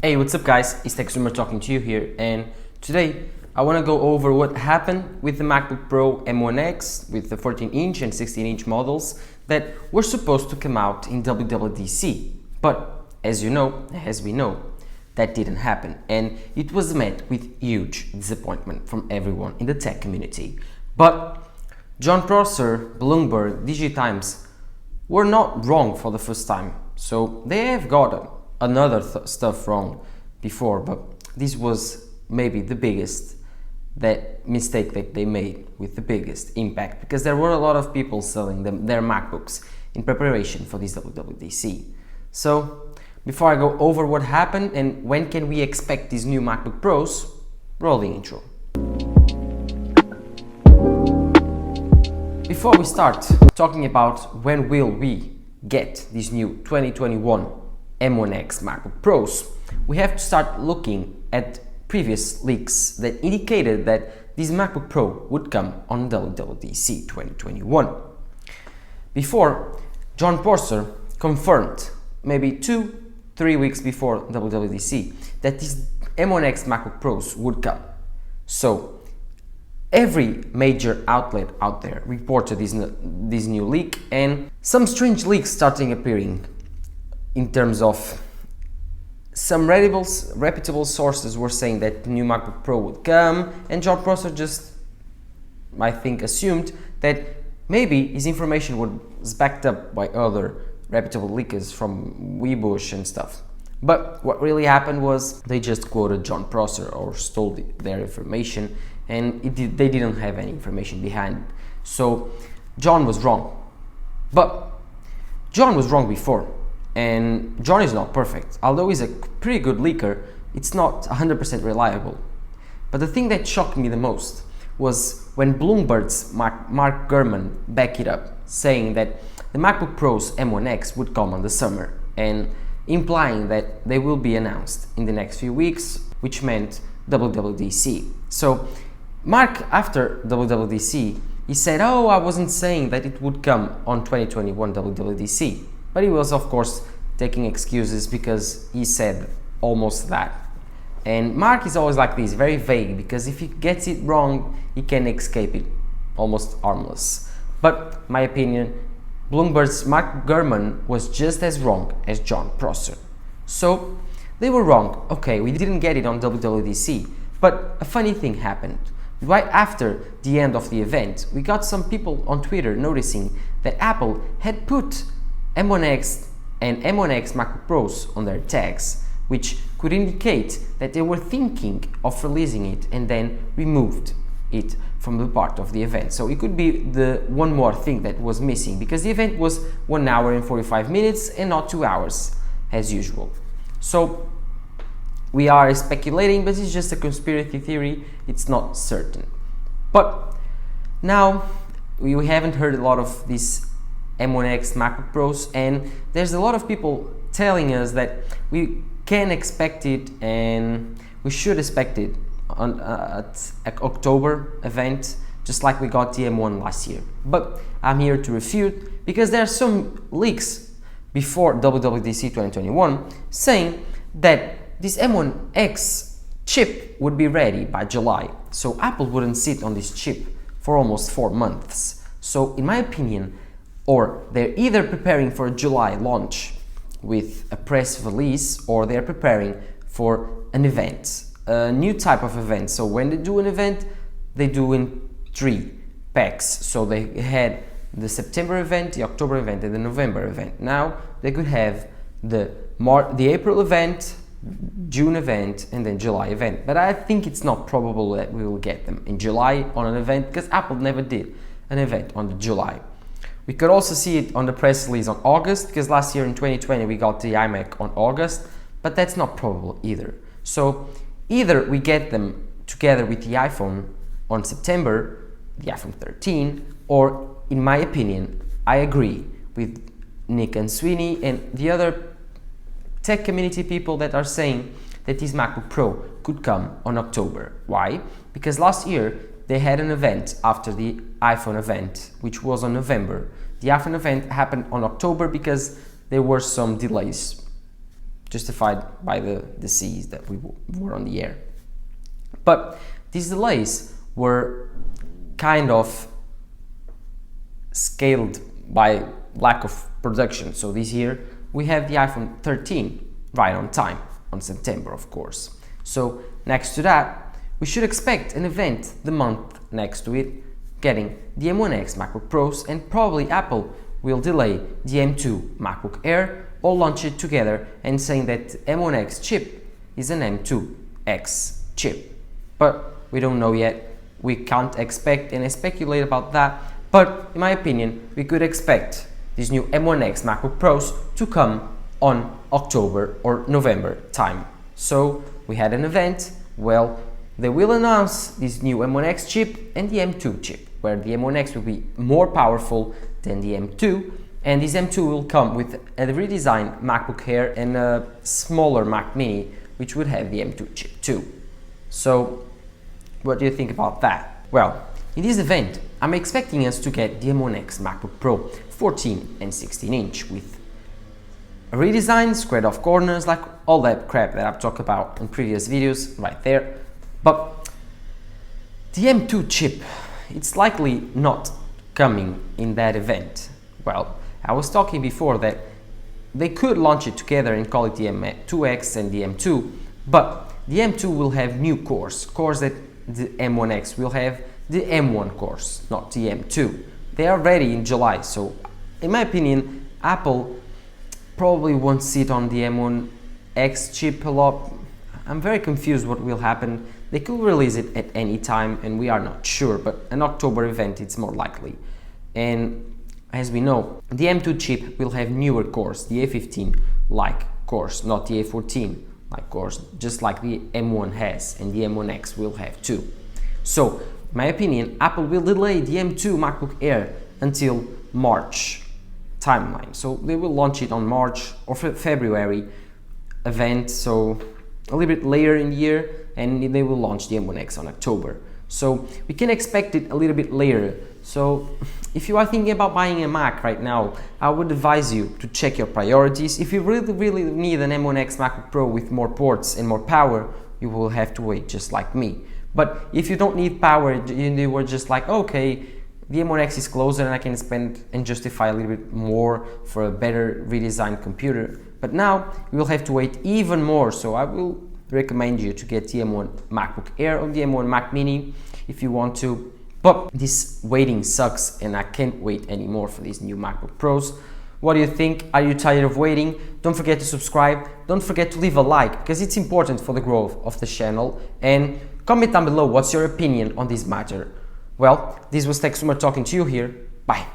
Hey, what's up guys, it's TechZoomer talking to you here, and today I want to go over what happened with the MacBook Pro M1X with the 14-inch and 16-inch models that were supposed to come out in WWDC. But as we know, that didn't happen, and it was met with huge disappointment from everyone in the tech community. But Jon Prosser, Bloomberg, DigiTimes were not wrong for the first time, so they have got another stuff wrong before, but this was maybe the biggest mistake that they made with the biggest impact, because there were a lot of people selling their MacBooks in preparation for this WWDC. So before I go over what happened and when can we expect these new MacBook Pros, roll the intro. Before we start talking about when will we get these new 2021 M1X MacBook Pros, we have to start looking at previous leaks that indicated that this MacBook Pro would come on WWDC 2021. Before, Jon Prosser confirmed, maybe 2-3 weeks before WWDC, that these M1X MacBook Pros would come. So every major outlet out there reported this new leak, and some strange leaks starting appearing in terms of some reputable sources were saying that the new MacBook Pro would come, and Jon Prosser just, I think, assumed that maybe his information was backed up by other reputable leakers from Webush and stuff. But what really happened was they just quoted Jon Prosser or stole their information, and they didn't have any information behind it. So Jon was wrong. But Jon was wrong before. And Jon is not perfect. Although he's a pretty good leaker, it's not 100% reliable. But the thing that shocked me the most was when Bloomberg's Mark Gurman backed it up, saying that the MacBook Pro's M1X would come on the summer, and implying that they will be announced in the next few weeks, which meant WWDC. So Mark, after WWDC, he said, "Oh, I wasn't saying that it would come on 2021 WWDC." But he was, of course, taking excuses because he said almost that. And Mark is always like this, very vague, because if he gets it wrong, he can escape it, almost harmless. But my opinion, Bloomberg's Mark Gurman was just as wrong as Jon Prosser. So they were wrong. Okay, we didn't get it on WWDC, but a funny thing happened. Right after the end of the event, we got some people on Twitter noticing that Apple had put M1X and M1X MacBook Pros on their tags, which could indicate that they were thinking of releasing it and then removed it from the part of the event. So it could be the one more thing that was missing, because the event was 1 hour and 45 minutes and not 2 hours as usual. So we are speculating, but it's just a conspiracy theory, it's not certain. But now we haven't heard a lot of these M1X MacBook Pros, and there's a lot of people telling us that we can expect it and we should expect it at October event, just like we got the M1 last year. But I'm here to refute, because there are some leaks before WWDC 2021 saying that this M1X chip would be ready by July, so Apple wouldn't sit on this chip for almost 4 months. So in my opinion, or they're either preparing for a July launch with a press release, or they're preparing for an event, a new type of event. So when they do an event, they do in 3 packs. So they had the September event, the October event, and the November event. Now they could have the April event, June event, and then July event. But I think it's not probable that we will get them in July on an event, because Apple never did an event on the July. We could also see it on the press release on August, because last year in 2020 we got the iMac on August, but that's not probable either. So either we get them together with the iPhone on September, the iPhone 13, or in my opinion, I agree with Nick and Sweeney and the other tech community people that are saying that this MacBook Pro could come on October. Why? Because last year they had an event after the iPhone event, which was on November. The iPhone event happened on October because there were some delays justified by the seas that we were on the air. But these delays were kind of scaled by lack of production. So this year we have the iPhone 13 right on time, on September of course. So next to that, we should expect an event the month next to it, getting the M1X MacBook Pros, and probably Apple will delay the M2 MacBook Air or launch it together and saying that M1X chip is an M2X chip. But we don't know yet, we can't expect and speculate about that, but in my opinion we could expect this new M1X MacBook Pros to come on October or November time. So we had an event, well, they will announce this new M1X chip and the M2 chip, where the M1X will be more powerful than the M2, and this M2 will come with a redesigned MacBook Air and a smaller Mac Mini, which would have the M2 chip too. So what do you think about that? Well, in this event, I'm expecting us to get the M1X MacBook Pro 14 and 16 inch with a redesign, squared off corners, like all that crap that I've talked about in previous videos right there. But the M2 chip, it's likely not coming in that event. Well, I was talking before that they could launch it together and call it the M2X and the M2, but the M2 will have new cores that the M1X will have the M1 cores, not the M2. They are ready in July, so in my opinion, Apple probably won't sit on the M1X chip a lot. I'm very confused what will happen. They could release it at any time and we are not sure, but an October event it's more likely. And as we know, the M2 chip will have newer cores, the A15 like cores, not the A14 like cores, just like the M1 has, and the M1X will have too. So, in my opinion, Apple will delay the M2 MacBook Air until March timeline. So they will launch it on March or February event, so a little bit later in the year, and they will launch the M1X on October. So we can expect it a little bit later. So if you are thinking about buying a Mac right now, I would advise you to check your priorities. If you really need an M1X MacBook Pro with more ports and more power, you will have to wait just like me. But if you don't need power, you were just like, okay, the M1X is closer and I can spend and justify a little bit more for a better redesigned computer. But now you will have to wait even more, so I will recommend you to get the M1 MacBook Air or the M1 Mac Mini if you want to. But this waiting sucks and I can't wait anymore for these new MacBook Pros. What do you think? Are you tired of waiting? Don't forget to subscribe. Don't forget to leave a like because it's important for the growth of the channel. And comment down below what's your opinion on this matter. Well, this was Tech Sumer talking to you here. Bye.